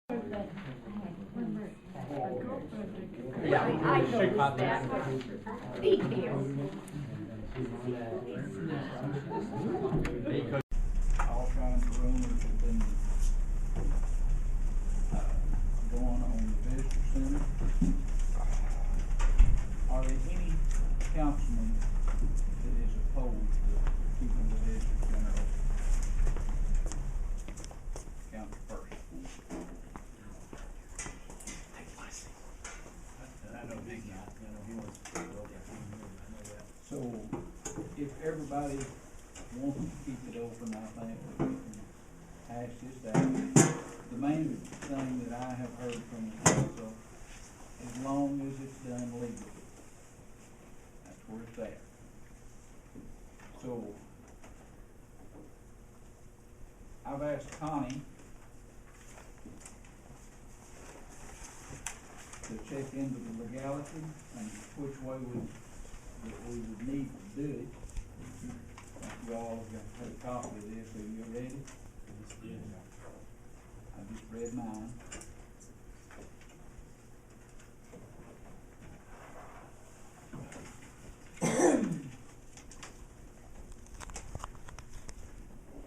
Yeah, I noticed that. Details. All kinds of rumors have been going on the visitor center. Are there any councilmen that is opposed to keeping the visitor center open? Council first. I know Big Guy, he wants to keep it open. I know that. So, if everybody wants to keep it open, I think we can hash this out. The main thing that I have heard from the council, as long as it's done legally, that's where it's at. So, I've asked Connie to check into the legality and which way we would need to do it. You all have had a copy of this, are you ready? I just read mine.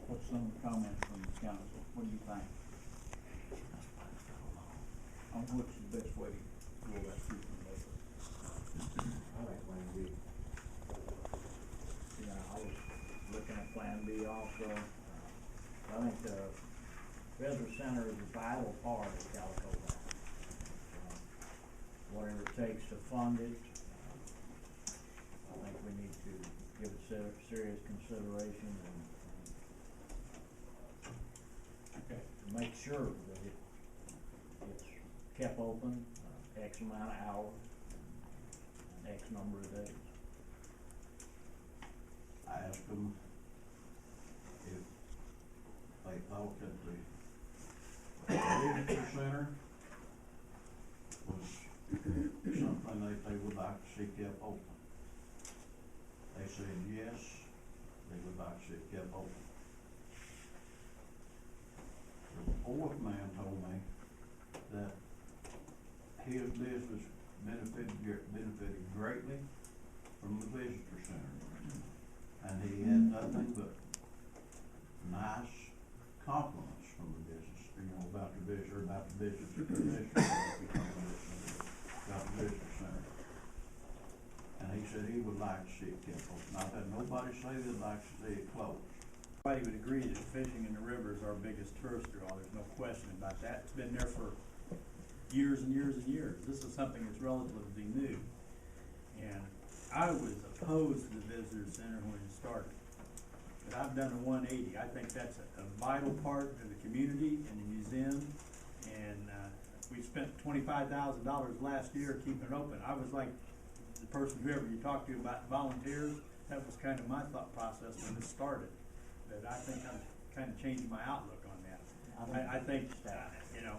What's some comments from the council? What do you think? On what's the best way to go about keeping it open? I like Plan B. I was looking at Plan B also. I think the visitor center is a vital part of Calico Valley. Whatever it takes to fund it, I think we need to give it serious consideration and Okay. to make sure that it's kept open X amount of hours, and X number of days. I asked them if they thought that the visitor center was something that they would like to see kept open. They said yes, they would like to see it kept open. The fourth man told me that his business benefited greatly from the visitor center. And he had nothing but nice compliments from the business, about the visitor, about the visitor center. And he said he would like to see it kept open. I've had nobody say they'd like to see it closed. Everybody would agree that fishing in the river is our biggest tourist draw. There's no question about that. It's been there for years and years and years. This is something that's relatively new. And I was opposed to the visitor center when it started. But I've done a 180. I think that's a vital part of the community and the museum. And we spent $25,000 last year keeping it open. I was like the person, whoever you talked to about volunteers, that was kind of my thought process when this started. But I think I'm kind of changing my outlook on that. I think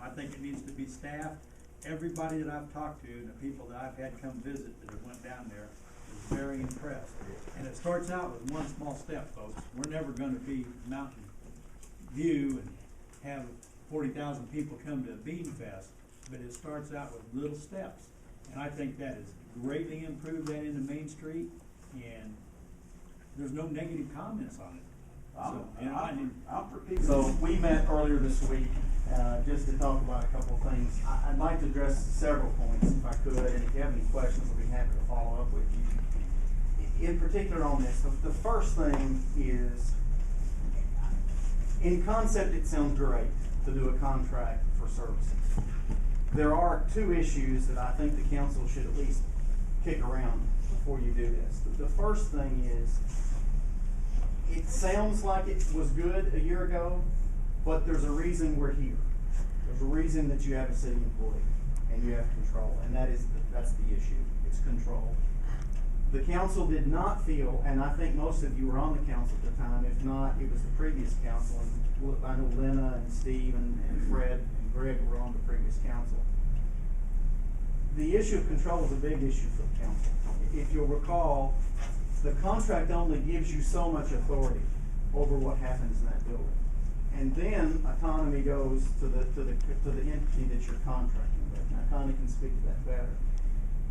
I think it needs to be staffed. Everybody that I've talked to, and the people that I've had come visit that have went down there, is very impressed. And it starts out with one small step, folks. We're never going to be Mountain View and have 40,000 people come to a Bean Fest, but it starts out with little steps. And I think that has greatly improved that into Main Street, and there's no negative comments on it. So we met earlier this week just to talk about a couple of things. I'd like to address several points if I could, and if you have any questions, I'll be happy to follow up with you. In particular on this, the first thing is, in concept it sounds great to do a contract for services. There are two issues that I think the council should at least kick around before you do this. The first thing is, it sounds like it was good a year ago, but there's a reason we're here. There's a reason that you have a city employee and you have control, and that's the issue. It's control. The council did not feel, and I think most of you were on the council at the time. If not, it was the previous council. And I know Lena and Steve and Fred and Greg were on the previous council. The issue of control is a big issue for the council. If you'll recall, the contract only gives you so much authority over what happens in that building. And then autonomy goes to the entity that you're contracting with. Now Connie can speak to that better.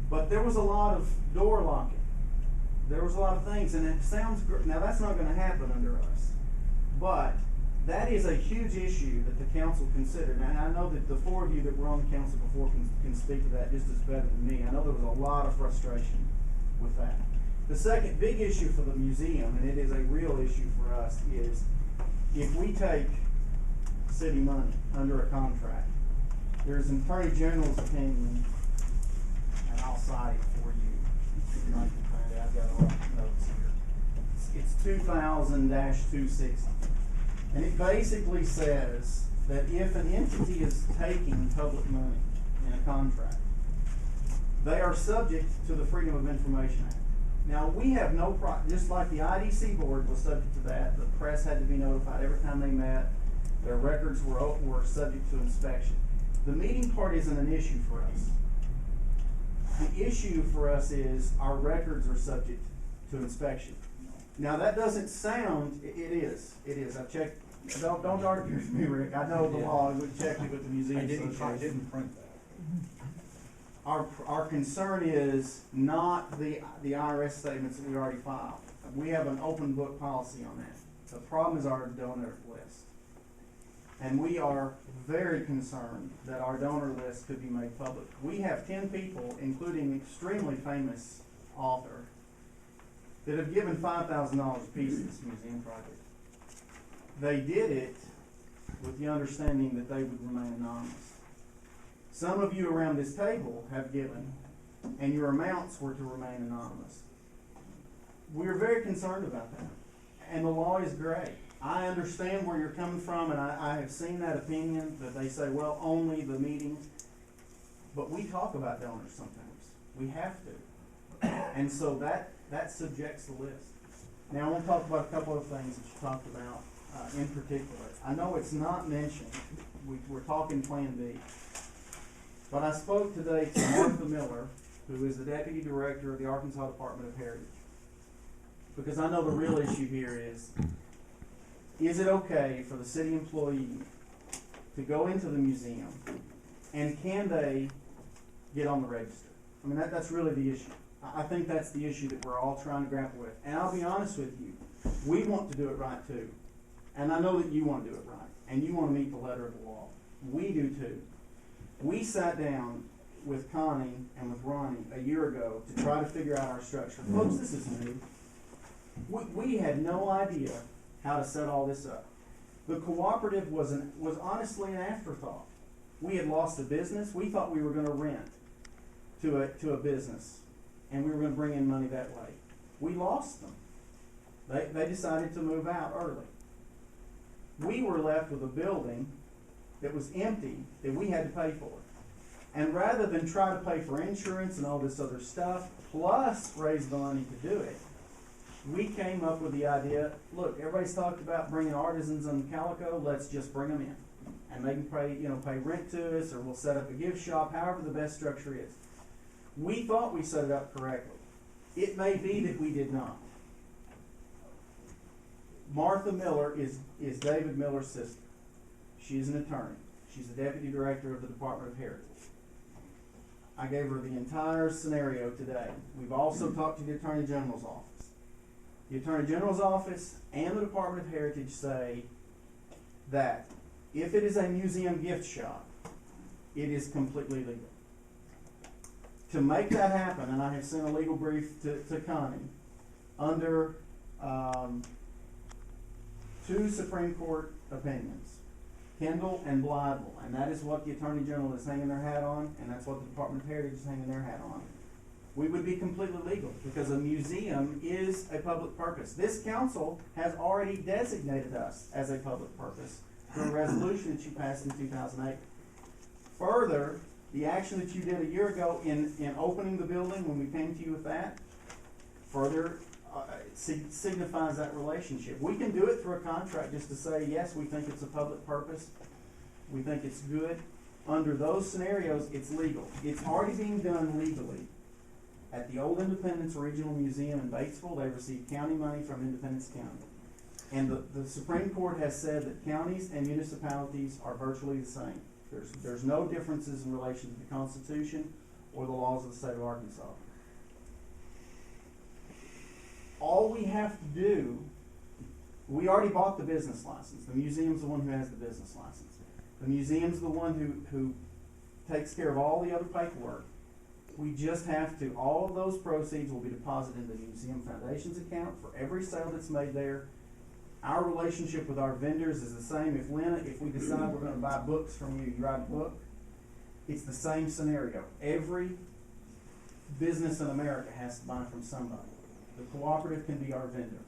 But there was a lot of door locking. There was a lot of things, and it sounds great. Now that's not going to happen under us, but that is a huge issue that the council considered. And I know that the four of you that were on the council before can speak to that just as better than me. I know there was a lot of frustration with that. The second big issue for the museum, and it is a real issue for us, is if we take city money under a contract, there's an Attorney General's opinion, and I'll cite it for you. If you can find it, I've got all the notes here. It's 2000-260. And it basically says that if an entity is taking public money in a contract, they are subject to the Freedom of Information Act. Now, we have no problem, just like the IDC board was subject to that, the press had to be notified every time they met, their records were subject to inspection. The meeting part isn't an issue for us. The issue for us is our records are subject to inspection. Now, that doesn't sound, it is. I've checked, don't argue with me, Rick, I know the law, we checked it with the museum. I didn't Association. print that. Our concern is not the IRS statements that we already filed. We have an open book policy on that. The problem is our donor list. And we are very concerned that our donor list could be made public. We have 10 people, including an extremely famous author, that have given $5,000 apiece to this museum project. They did it with the understanding that they would remain anonymous. Some of you around this table have given, and your amounts were to remain anonymous. We're very concerned about that, and the law is gray. I understand where you're coming from, and I have seen that opinion that they say, well, only the meeting. But we talk about donors sometimes. We have to. And so that subjects the list. Now I want to talk about a couple of things that you talked about in particular. I know it's not mentioned. We're talking Plan B. But I spoke today to Martha Miller, who is the Deputy Director of the Arkansas Department of Heritage. Because I know the real issue here is it okay for the city employee to go into the museum, and can they get on the register? I mean, that's really the issue. I think that's the issue that we're all trying to grapple with. And I'll be honest with you, we want to do it right too. And I know that you want to do it right, and you want to meet the letter of the law. We do too. We sat down with Connie and with Ronnie a year ago to try to figure out our structure. Folks, this is new. We had no idea how to set all this up. The cooperative was honestly an afterthought. We had lost a business. We thought we were going to rent to a business, and we were going to bring in money that way. We lost them. They decided to move out early. We were left with a building that was empty that we had to pay for. And rather than try to pay for insurance and all this other stuff, plus raise the money to do it, we came up with the idea, look, everybody's talked about bringing artisans on Calico, let's just bring them in. And they can pay rent to us, or we'll set up a gift shop, however the best structure is. We thought we set it up correctly. It may be that we did not. Martha Miller is David Miller's sister. She's an attorney. She's the Deputy Director of the Department of Heritage. I gave her the entire scenario today. We've also talked to the Attorney General's office. The Attorney General's office and the Department of Heritage say that if it is a museum gift shop, it is completely legal. To make that happen, and I have sent a legal brief to Connie, under 2 Supreme Court opinions, Kendall and Blytheville, and that is what the Attorney General is hanging their hat on, and that's what the Department of Heritage is hanging their hat on. We would be completely legal, because a museum is a public purpose. This council has already designated us as a public purpose through a resolution that you passed in 2008. Further, the action that you did a year ago in opening the building, when we came to you with that, further signifies that relationship. We can do it through a contract just to say, yes, we think it's a public purpose. We think it's good. Under those scenarios, it's legal. It's already being done legally. At the Old Independence Regional Museum in Batesville, they receive county money from Independence County. And the Supreme Court has said that counties and municipalities are virtually the same. There's no differences in relation to the Constitution or the laws of the state of Arkansas. All we have to do, we already bought the business license. The museum's the one who has the business license. The museum's the one who takes care of all the other paperwork. We just have to, all of those proceeds will be deposited in the Museum Foundation's account for every sale that's made there. Our relationship with our vendors is the same. If we decide we're gonna buy books from you, you write a book, it's the same scenario. Every business in America has to buy from somebody. The cooperative can be our vendor.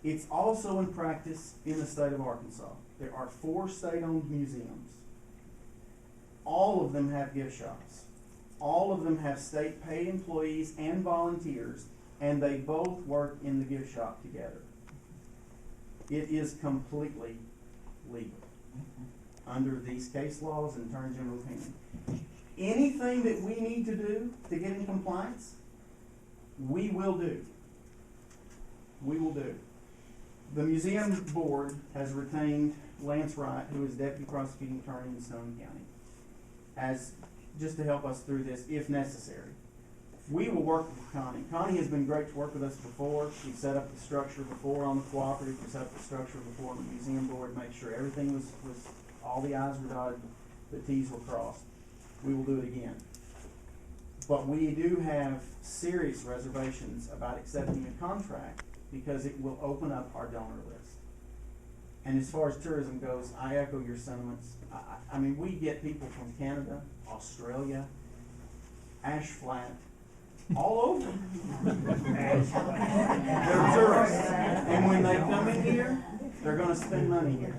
It's also in practice in the state of Arkansas. There are 4 state-owned museums. All of them have gift shops. All of them have state paid employees and volunteers, and they both work in the gift shop together. It is completely legal under these case laws and Attorney General's opinion. Anything that we need to do to get in compliance, we will do. We will do. The museum board has retained Lance Wright, who is deputy prosecuting attorney in Stone County, as just to help us through this if necessary. We will work with Connie. Connie has been great to work with us before. We've set up the structure before on the cooperative. We set up the structure before on the museum board, make sure everything was all the I's were dotted, the T's were crossed. We will do it again. But we do have serious reservations about accepting a contract because it will open up our donor list. And as far as tourism goes, I echo your sentiments. I mean, we get people from Canada, Australia, Ash Flat, all over. They're tourists. And when they come in here, they're gonna spend money here.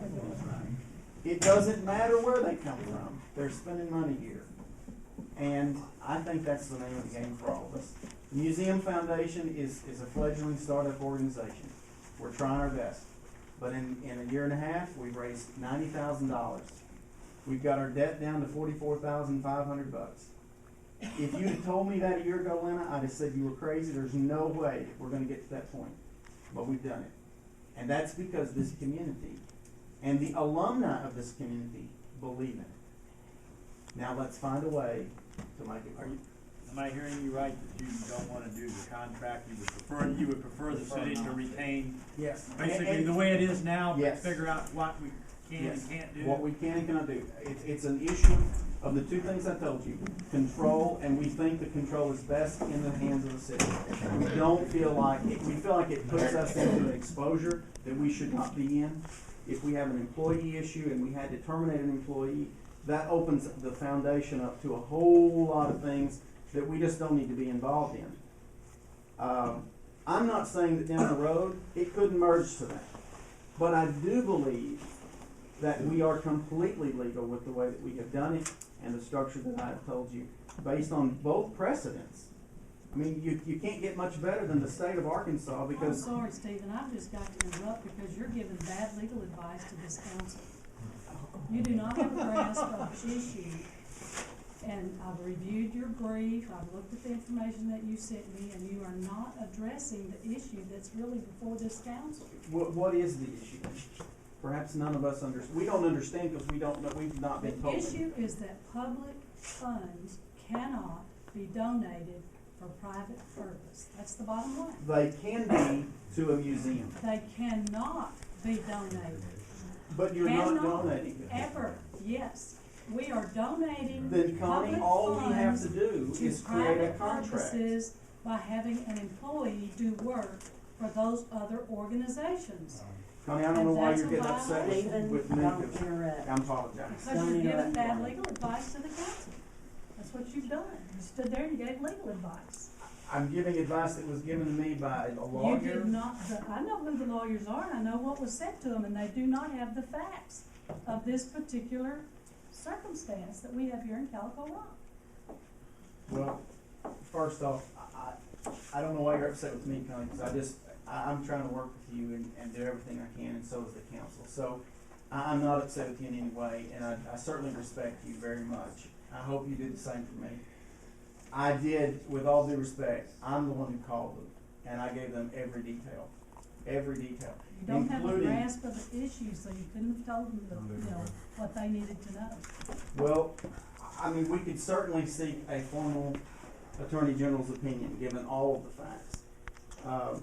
It doesn't matter where they come from, they're spending money here. And I think that's the name of the game for all of us. The Museum Foundation is a fledgling startup organization. We're trying our best. But in a year and a half, we've raised $90,000. We've got our debt down to $44,500. If you had told me that a year ago, Lena, I'd have said you were crazy. There's no way we're going to get to that point. But we've done it. And that's because this community and the alumni of this community believe in it. Now let's find a way to make it work. Am I hearing you right that you don't wanna do the contract, you would prefer the city to retain Yes. basically the way it is now, but Yes. figure out what we can Yes. and can't do? What we can and cannot do. It's an issue of the 2 things I told you, control, and we think the control is best in the hands of the city. We don't feel like, we feel like it puts us into an exposure that we should not be in. If we have an employee issue and we had to terminate an employee, that opens the foundation up to a whole lot of things that we just don't need to be involved in. I'm not saying that down the road it couldn't merge to that, but I do believe that we are completely legal with the way that we have done it and the structure that I have told you, based on both precedents. I mean, you can't get much better than the state of Arkansas I'm because sorry, Stephen, I've just got to interrupt because you're giving bad legal advice to this council. You do not have a grasp of the issue, and I've reviewed your brief, I've looked at the information that you sent me, and you are not addressing the issue that's really before this council. what is the issue? Perhaps none of us we don't understand because we don't know, we've not been told. The issue is that public funds cannot be donated for private purpose. That's the bottom line. They can be to a museum, They cannot be donated. but you're not Cannot donating. Ever, yes. We are donating Then Connie, public all we have to funds do to is create a private contract. purposes by having an employee do work for those other organizations. Connie, I don't know why And you're getting that's a upset violation. with me. Don't 'Cause interrupt. I apologize. Because you're giving bad legal advice to the council. That's what you've done. You stood there and gave legal advice. I'm giving advice that was given to me by a You lawyer. did not, I know who the lawyers are, and I know what was said to them, and they do not have the facts of this particular circumstance that we have here in Calico Rock. Well, first off, I don't know why you're upset with me, Connie, because I'm trying to work with you and do everything I can, and so is the council. So I'm not upset with you in any way, and I certainly respect you very much. I hope you do the same for me. I did, with all due respect, I'm the one who called them, and I gave them every detail. Every detail. You don't have a including- grasp of the issue, so you couldn't have told them what they needed to know. Well, I mean, we could certainly seek a formal Attorney General's opinion, given all of the facts.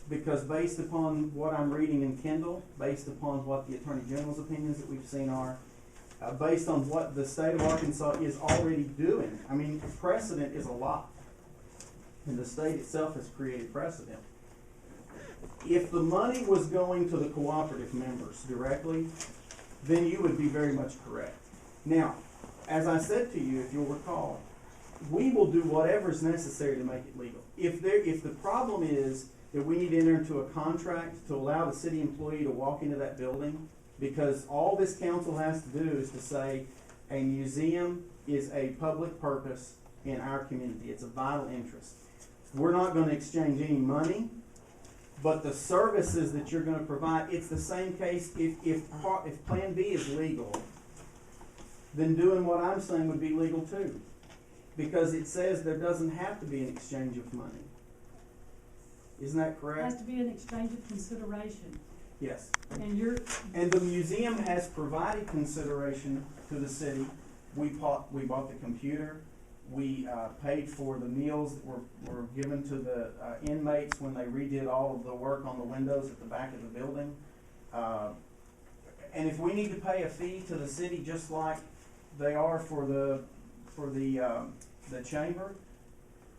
Because based upon what I'm reading in Kendall, based upon what the Attorney General's opinions that we've seen are, based on what the state of Arkansas is already doing, I mean, precedent is a lot. And the state itself has created precedent. If the money was going to the cooperative members directly, then you would be very much correct. Now, as I said to you, if you'll recall, we will do whatever is necessary to make it legal. If the problem is that we need to enter into a contract to allow the city employee to walk into that building, because all this council has to do is to say a museum is a public purpose in our community. It's a vital interest. We're not going to exchange any money, but the services that you're going to provide, it's the same case if Plan B is legal, then doing what I'm saying would be legal too. Because it says there doesn't have to be an exchange of money. Isn't that It correct? has to be an exchange of consideration, Yes. and the museum has provided consideration to the city. We bought the computer. We paid for the meals that were given to the inmates when they redid all of the work on the windows at the back of the building. And if we need to pay a fee to the city, just like they are for the chamber,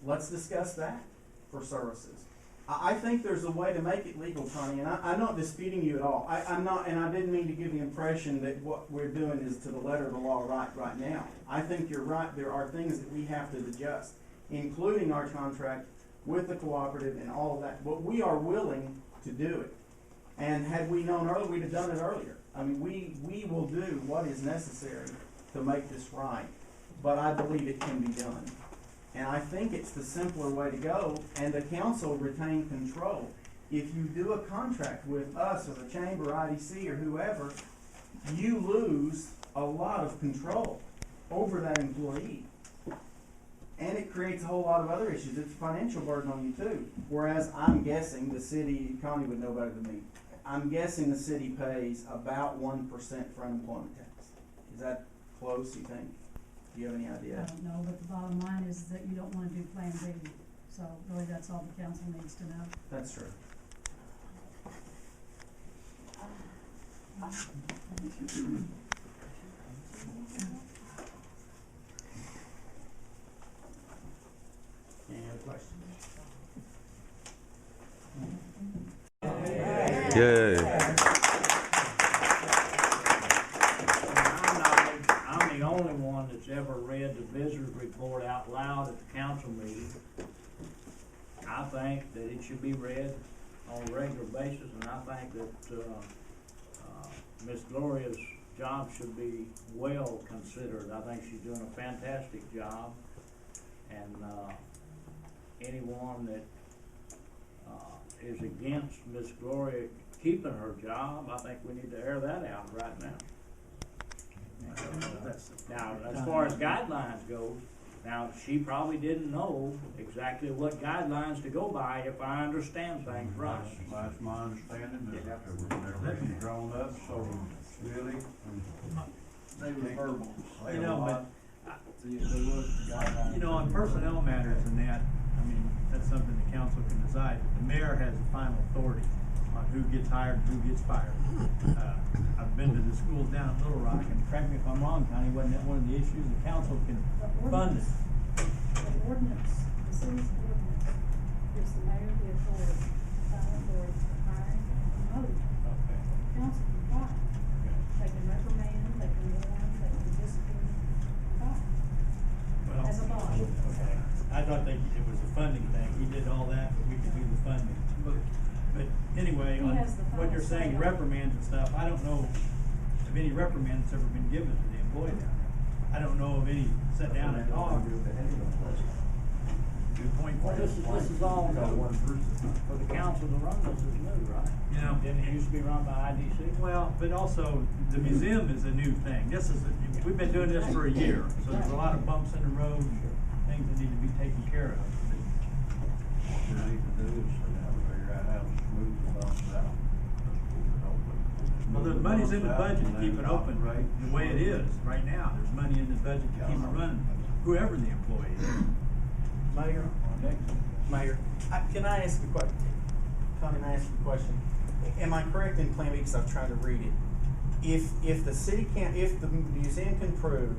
let's discuss that for services. I think there's a way to make it legal, Connie, and I'm not disputing you at all. I'm not, and I didn't mean to give the impression that what we're doing is to the letter of the law right now. I think you're right. There are things that we have to adjust, including our contract with the cooperative and all of that. But we are willing to do it. And had we known earlier, we'd have done it earlier. I mean, we will do what is necessary to make this right. But I believe it can be done. And I think it's the simpler way to go, and the council retain control. If you do a contract with us or the chamber, IDC, or whoever, you lose a lot of control over that employee. And it creates a whole lot of other issues. It's a financial burden on you too. Whereas I'm guessing the city, Connie would know better than me, I'm guessing the city pays about 1% for unemployment tax. Is that close, you think? Do you have any I idea? don't know, but the bottom line is that you don't wanna do Plan B. So really, that's all the council needs to know. That's true. Any other questions? Yay. I'm the only one that's ever read the visitor's report out loud at the council meeting. I think that it should be read on a regular basis, and I think that, Miss Gloria's job should be well considered. I think she's doing a fantastic job, and, anyone that, is against Miss Gloria keeping her job, I think we need to air that out right now. Now, as far as guidelines go, now, she probably didn't know exactly what guidelines to go by, if I understand things right. That's my understanding, that they're being drawn up, so really, They were verbal. say You a know, lot. You know, on personnel matters and that, I mean, that's something the council can decide. The mayor has the final authority on who gets hired and who gets fired. I've been to the schools down at Little Rock, and correct me if I'm wrong, Connie, wasn't that one of the issues? The council can fund it. The ordinance, the city's ordinance gives the mayor the authority, final authority for hiring and promoting. Okay. Council can fire. They can reprimand, they can warn, they can discipline, fire, Well, as a body. okay. I thought that it was a funding thing. He did all that, but we could do the funding. But anyway, He on has the what you're final saying, say on it. reprimands and stuff, I don't know of any reprimand that's ever been given to the employee down there. I don't know of any set down and talk. Good point. Well, this is all new. For the council to run this is new, right? You know, Didn't it used to be run by IDC? well, but also the museum is a new thing. We've been doing this for a year, so there's a lot of bumps in the road, things that need to be taken care of. What we need to do is sit down and figure out how to smooth the bumps out. Well, the money's in the budget to keep it open the way it is right now. There's money in the budget to keep it running, whoever the employee is. Mayor, can I ask a question? Connie, can I ask a question? Am I correct in Plan B, because I've tried to read it? If the city can't, if the museum can prove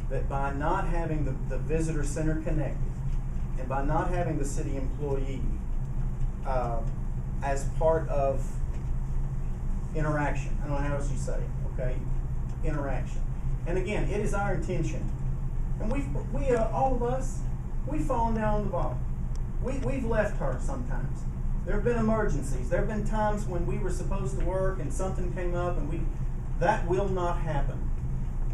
that by not having the visitor center connected, and by not having the city employee, as part of interaction, I don't know how else you say it, okay? Interaction. And again, it is our intention, and we all of us, we've fallen down the bottom. We've left her sometimes. There have been emergencies. There have been times when we were supposed to work and something came up, and that will not happen.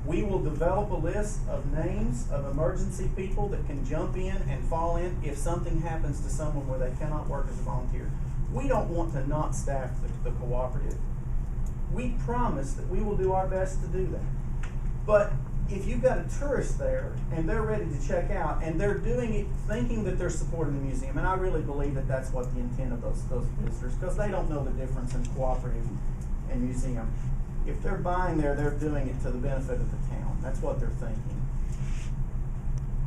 We will develop a list of names of emergency people that can jump in and fall in if something happens to someone where they cannot work as a volunteer. We don't want to not staff the cooperative. We promise that we will do our best to do that. But if you've got a tourist there and they're ready to check out and they're doing it thinking that they're supporting the museum, and I really believe that that's what the intent of those visitors, because they don't know the difference in cooperative and museum. If they're buying there, they're doing it to the benefit of the town. That's what they're thinking.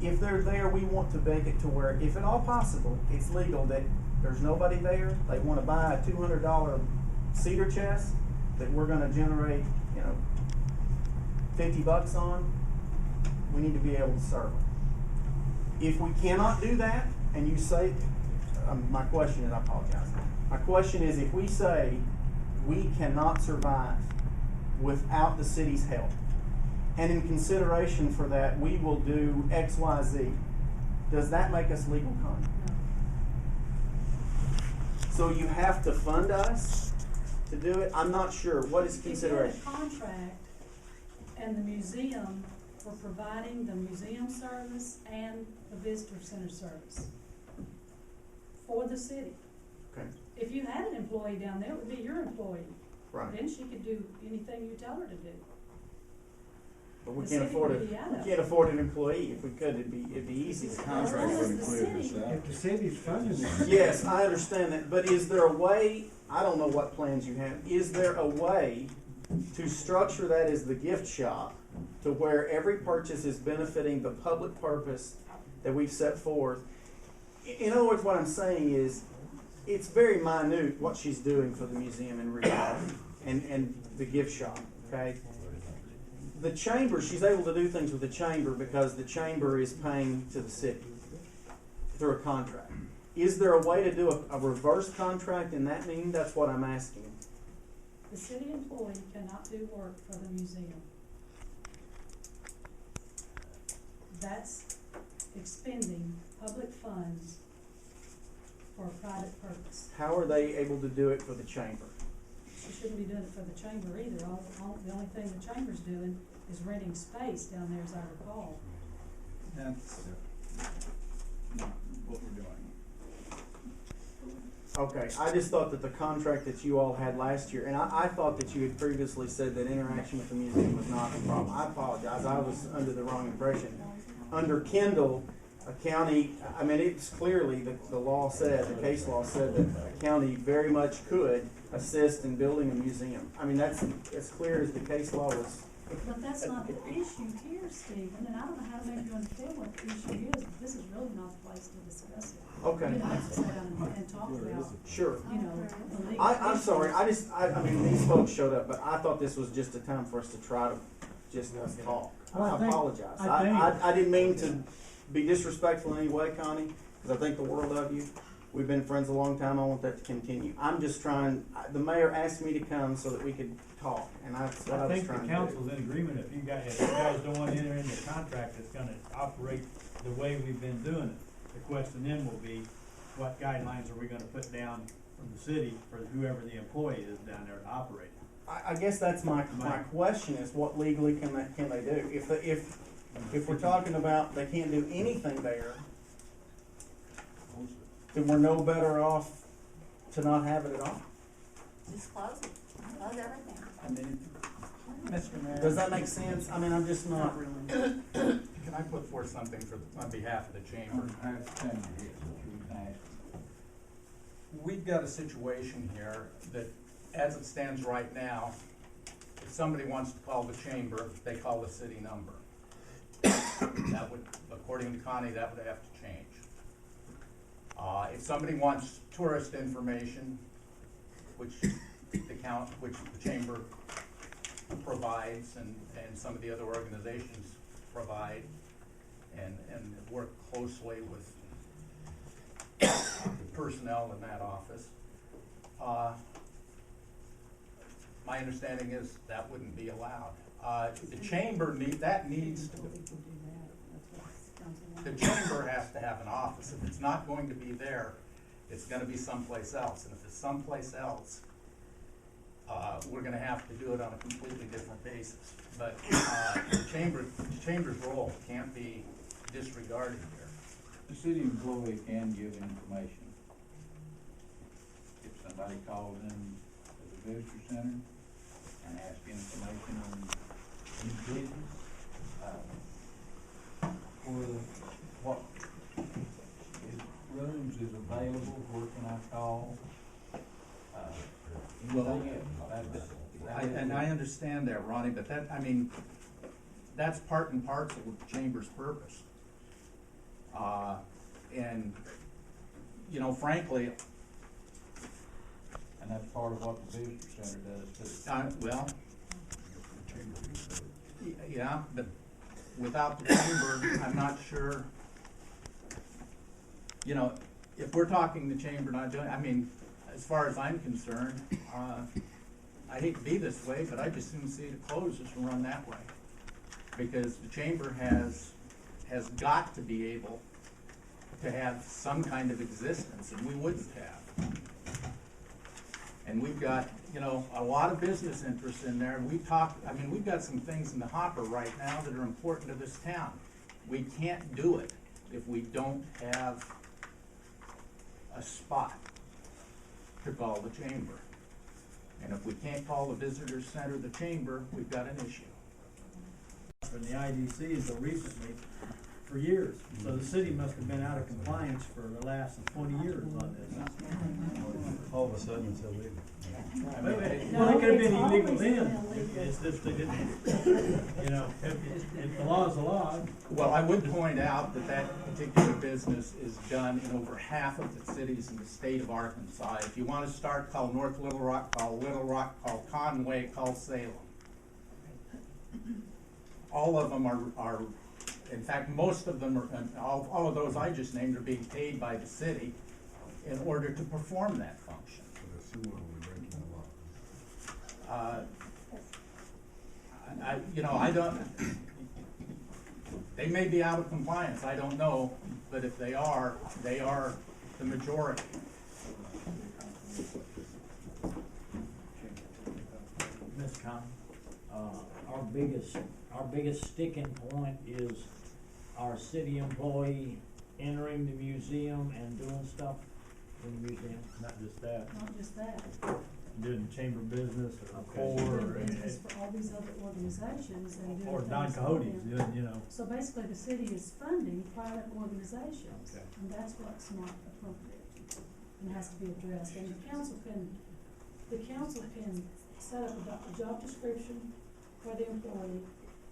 If they're there, we want to make it to where, if at all possible, it's legal that there's nobody there. They want to buy a $200 cedar chest that we're going to generate, $50 on. We need to be able to serve them. If we cannot do that, and you say, my question is, I apologize. My question is, if we say we cannot survive without the city's help, and in consideration for that, we will do X, Y, Z, does that make us legal con? So you have to fund us to do it? I'm not sure. What is consideration? If you had a contract and the museum for providing the museum service and the visitor center service for the city. Okay. If you had an employee down there, it would be your employee. Right. Then she could do anything you tell her to do. But we The can't city afford would it. be out We of can't it. afford an employee. If we could, it'd be easy. Contract would include herself. If the city's funding it. Yes, I understand that, but is there a way, I don't know what plans you have, is there a way to structure that as the gift shop to where every purchase is benefiting the public purpose that we've set forth? In other words, what I'm saying is, it's very minute what she's doing for the museum in reality and the gift shop, okay? The chamber, she's able to do things with the chamber because the chamber is paying to the city through a contract. Is there a way to do a reverse contract in that meeting? That's what I'm asking. The city employee cannot do work for the museum. That's expending public funds for a private purpose. How are they able to do it for the chamber? She shouldn't be doing it for the chamber either. The only thing the chamber's doing is renting space down there, as I recall. That's not what we're doing. Okay, I just thought that the contract that you all had last year, and I thought that you had previously said that interaction with the museum was not a problem. I apologize, I was under the wrong impression. Under Kendall, a county, I mean, it's clearly, the law said, the case law said that a county very much could assist in building a museum. I mean, that's as clear as the case law was. But that's not the issue here, Stephen, and I don't know how to make you understand what the issue is, but this is really not the place to discuss it. Okay. You have to sit down and talk about, Sure. the legal. I'm sorry, I mean, these folks showed up, but I thought this was just a time for us to try to just talk. Well, I I think- apologize. I think- I didn't mean to be disrespectful in any way, Connie, because I think the world of you. We've been friends a long time, I want that to continue. I'm just trying, the mayor asked me to come so that we could talk, and that's what I I was think the trying to council's do. in agreement, if you guys don't want to enter into a contract that's gonna operate the way we've been doing it. The question then will be, what guidelines are we gonna put down from the city for whoever the employee is down there to operate? I guess that's my question is what legally can they do? If we're talking about they can't do anything there, then we're no better off to not have it at all. Just close it, close everything. I mean, Mr. Mayor. Does that make sense? I mean, I'm just not. Can I put forth something on behalf of the chamber? We've got a situation here that, as it stands right now, somebody wants to call the chamber, they call the city number. That would, according to Connie, that would have to change. If somebody wants tourist information, which the chamber provides and some of the other organizations provide and work closely with the personnel in that office, my understanding is that wouldn't be allowed. The chamber needs to, the chamber has to have an office. If it's not going to be there, it's gonna be someplace else. And if it's someplace else, we're gonna have to do it on a completely different basis. But the chamber's role can't be disregarded here. The city employee can give information. If somebody calls in to the visitor center and asks information on any business, what rooms is available, where can I call? Anything else? And I understand that, Ronnie, but that, I mean, that's part and parcel of the chamber's purpose. And, you know, frankly, And that's part of what the visitor center does too. well, yeah, but without the chamber, I'm not sure. You know, if we're talking the chamber not doing, I mean, as far as I'm concerned, I hate to be this way, but I just soon see it closes and run that way. Because the chamber has got to be able to have some kind of existence, and we wouldn't have. And we've got, you know, a lot of business interests in there. We've got some things in the hopper right now that are important to this town. We can't do it if we don't have a spot to call the chamber. And if we can't call the visitor center the chamber, we've got an issue. And the IDC until recently, for years. So the city must have been out of compliance for the last 20 years on this. All of a sudden it's illegal. Well, it could have been illegal then. It's just they didn't, you know, if the law is the law. Well, I would point out that that particular business is done in over half of the cities in the state of Arkansas. If you want to start, call North Little Rock, call Little Rock, call Conway, call Salem. All of them are, in fact, most of them are, all of those I just named are being paid by the city in order to perform that function. So they're suing over breaking the law. I don't, they may be out of compliance, I don't know, but if they are the majority. Ms. Connie, our biggest sticking point is our city employee entering the museum and doing stuff in the museum. Not just that, Not just that, doing chamber business or Okay. core doing or, business for all these other organizations and doing or things Don for Cody's them. doing, you know. So basically, the city is funding private organizations, Okay. and that's what's not appropriate, and has to be addressed, and the council can set up a job description for the employee,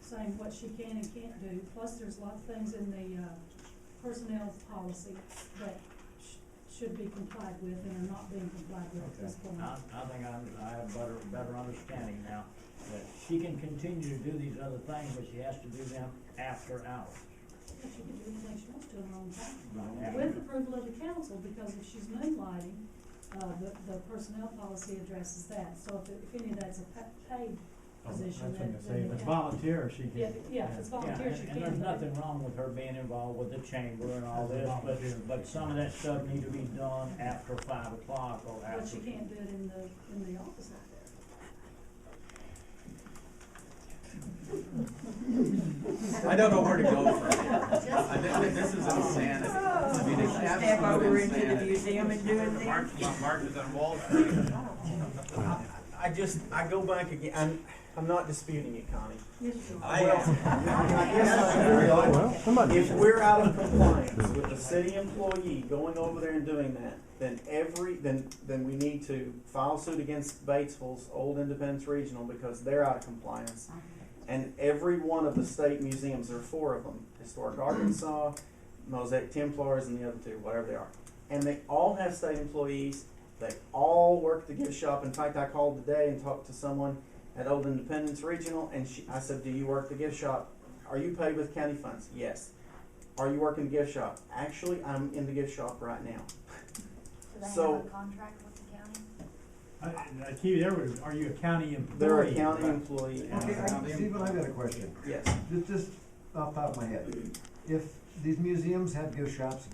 saying what she can and can't do, plus there's a lot of things in the, personnel policy that should be complied with and are not being complied with at this point. I think I have better understanding now, that she can continue to do these other things, but she has to do them after hours. But she can do anything she wants to in her own time. Right. With approval of the council, because if she's moonlighting, the personnel policy addresses that. So if any of that's a paid position, That's what I'm then saying, if the it's council- volunteer, she can. Yeah, if it's volunteer, she And can. there's but- nothing wrong with her being involved with the chamber and all As a this, volunteer. but some of that stuff need to be done after 5 o'clock or after. But she can't do it in the office out there. I don't know where to go from here. I think this is insanity. I mean, it's Step over absolute into the insanity. museum and do it then. Mark is on Wall Street. I go back again, I'm not disputing it, Connie. Yes, you are. I guess I am. If we're out of compliance with the city employee going over there and doing that, then we need to file suit against Batesville's Old Independence Regional because they're out of compliance. And every one of the state museums, there are 4 of them, Historic Arkansas, Mosaic Templars, and the other 2, whatever they are. And they all have state employees, they all work at the gift shop. In fact, I called today and talked to someone at Old Independence Regional, and I said, do you work the gift shop? Are you paid with county funds? Yes. Are you working the gift shop? Actually, I'm in the gift shop right now. Do they So- have a contract with the county? Are you a county employee? They're a county employee. Okay, Stephen, I got a question. Yes. Just off the top of my head. If these museums have gift shops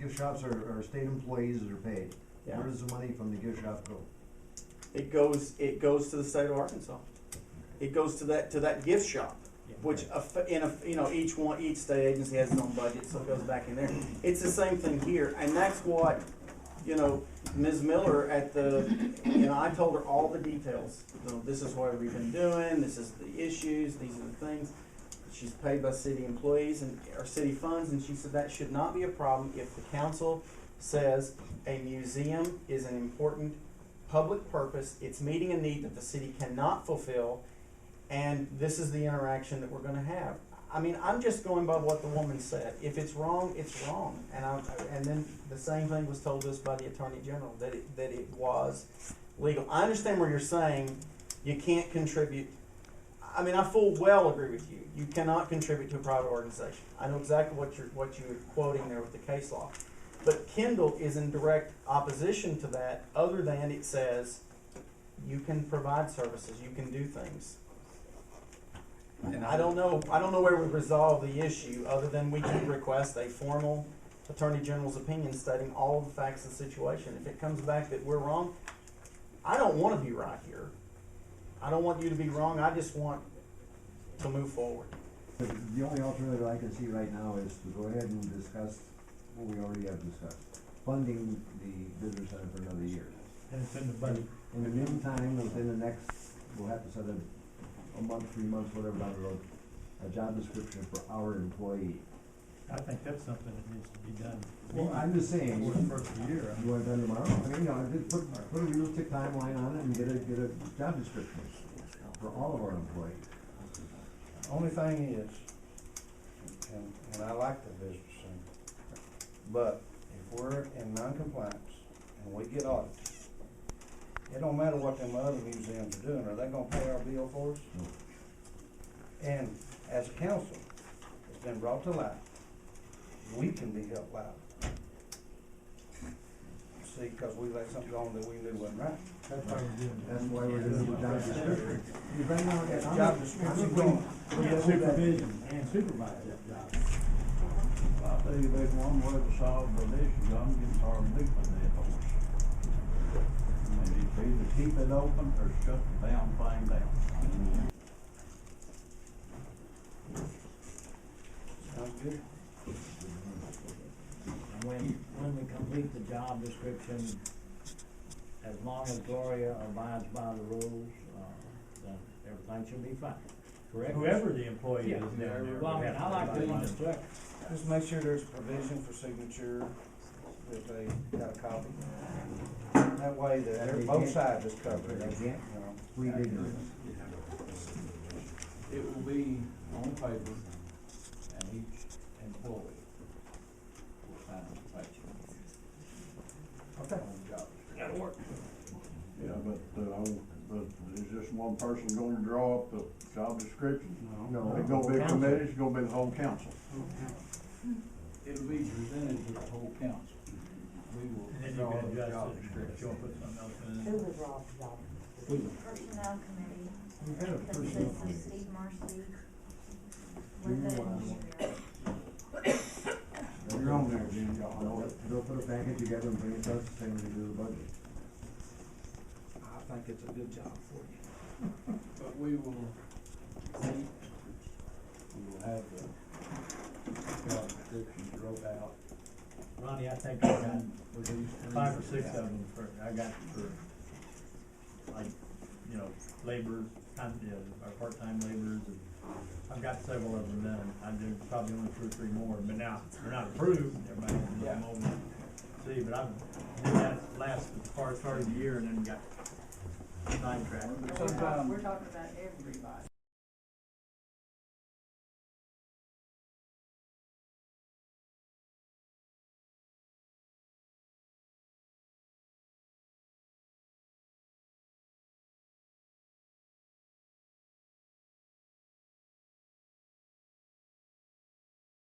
are state employees that are paid, Yeah. where does the money from the gift shop go? It goes to the state of Arkansas. It goes to that gift shop, which each state agency has its own budget, so it goes back in there. It's the same thing here, and that's what, Ms. Miller I told her all the details. This is what we've been doing, this is the issues, these are the things. She's paid by city employees or city funds, and she said that should not be a problem if the council says a museum is an important public purpose, it's meeting a need that the city cannot fulfill, and this is the interaction that we're gonna have. I mean, I'm just going by what the woman said. If it's wrong, it's wrong. And then the same thing was told us by the Attorney General, that it was legal. I understand where you're saying you can't contribute. I mean, I full well agree with you. You cannot contribute to a private organization. I know exactly what you're quoting there with the case law. But Kendall is in direct opposition to that, other than it says you can provide services, you can do things. And I don't know where we resolve the issue, other than we can request a formal Attorney General's opinion stating all of the facts of the situation. If it comes back that we're wrong, I don't want to be right here. I don't want you to be wrong, I just want to move forward. The only alternative I can see right now is to go ahead and discuss what we already have discussed, funding the visitor center for another year. And it's in the budget. In the meantime, within the next, we'll have to set a month, 3 months, whatever down the road, a job description for our employee. I think that's something that needs to be done. Well, I'm just saying, For the first year. you want it done tomorrow? I mean, just put a realistic timeline on it and get a job description for all of our employees. Only thing is, and I like the visitor center, but if we're in non-compliance and we get audited, it don't matter what them other museums are doing, are they gonna pay our bill for us? No. And as a council, it's been brought to light, we can be helped out. See, cause we let something go on that we knew wasn't right. That's why we're doing the job description. Right now, I'm Job not- description I'm going. We have supervision and supervise that job. I tell you, there's one way to solve the issue, I'm getting tired of beating a dead horse. I mean, it's either keep it open or shut the damn thing down. Sounds good. And when we complete the job description, as long as Gloria abides by the rules, then everything should be fine, correct? Whoever the employee is Yeah. down there. Well, I mean, I like to instruct. Just make sure there's provision for signature, that they got a copy. That way that both sides is covered, They can't. you know. Plead ignorance. It will be on paper, and each employee will sign a paycheck. Okay. On the job description. That'll work. Yeah, but is just one person gonna draw up the job description? No. It's gonna be a committee, it's gonna be the whole council. It'll be presented to the whole council. We will And then you draw can the adjust job it, if description. you wanna put something else in Who it. would draw the job? We will. Personnel committee, We had a consists personnel of committee. Steve Marcy, Do you Linda want and one? Sherry. You're on there, Jim, y'all know it. They'll put a package together and bring it to us, the same as they do the budget. I think it's a good job for you. But we will meet, we will have the job descriptions wrote out. Ronnie, I think I got With these three 5 or 6 of them I got for, like, you know, laborers, our part-time laborers, and I've got several of them done. I do probably only 2 or 3 more, but now, they're not approved, everybody has to do them over. See, but I did that last, as far as starting the year, and then got sidetracked. Sometimes- We're talking about everybody.